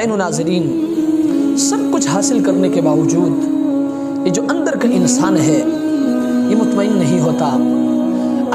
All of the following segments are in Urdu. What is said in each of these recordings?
سامعین و ناظرین، سب کچھ حاصل کرنے کے باوجود یہ جو اندر کا انسان ہے یہ مطمئن نہیں ہوتا،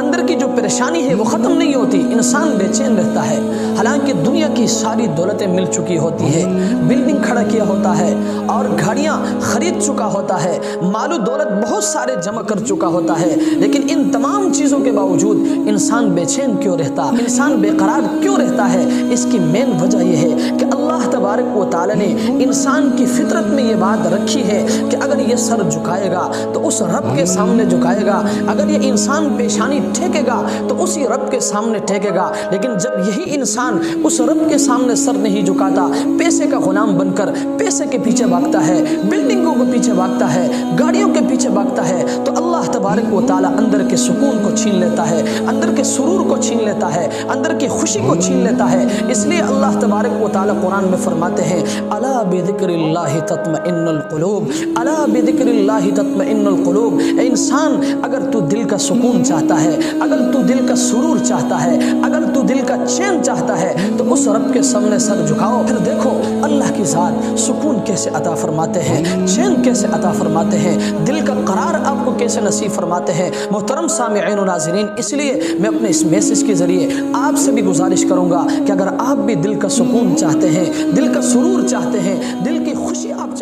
اندر کی جو پریشانی ہے وہ ختم نہیں ہوتی، انسان بے چین رہتا ہے۔ حالانکہ دنیا کی ساری دولتیں مل چکی ہوتی ہے، بلڈنگ کھڑا کیا ہوتا ہے اور گھڑیاں خرید چکا ہوتا ہے، مال و دولت بہت سارے جمع کر چکا ہوتا ہے، لیکن ان تمام چیزوں کے باوجود انسان بے چین کیوں رہتا، انسان بے قرار کیوں رہتا ہے؟ اس کی مین وجہ یہ ہے کہ اللہ تبارک و تعالی نے انسان کی فطرت میں یہ بات رکھی ہے کہ اگر یہ سر جھکائے گا تو اس رب کے سامنے جھکائے گا، اگر یہ انسان پیشانی ٹھیکے گا تو اسی رب کے سامنے ٹھیکے گا۔ لیکن جب یہی انسان اس رب کے سامنے سر نہیں جھکاتا، پیسے کا غلام بن کر پیسے کے پیچھے بھاگتا ہے، بلڈنگوں کے پیچھے بھاگتا ہے، گاڑیوں کے پیچھے بھاگتا ہے، تو اللہ تبارک و تعالی اندر کے سکون کو چھین لیتا ہے، اندر کے سرور کو چھین لیتا ہے، اندر کی خوشی کو چھین لیتا ہے۔ اس لیے اللہ تبارک و تعالی قرآن میں فرماتے ہیں الا بذکر اللہ تطمئن القلوب، الا بذکر اللہ تطمئن القلوب۔ اے انسان، اگر تو دل کا سکون چاہتا ہے، اگر تو دل کا سرور چاہتا ہے، اگر تو دل کا چین چاہتا ہے تو اس رب کے سامنے سر جھکاؤ، پھر دیکھو اللہ کی ذات سکون کیسے عطا فرماتے ہیں، چین کیسے عطا فرماتے ہیں، دل کا قرار آپ کو کیسے نصیب فرماتے ہیں۔ محترم سامعین و ناظرین، اس لیے میں اپنے اس میسج کے ذریعے آپ سے بھی گزارش کروں گا کہ اگر آپ بھی دل کا سکون چاہتے ہیں، دل کا سرور چاہتے ہیں، دل کی خوشی آپ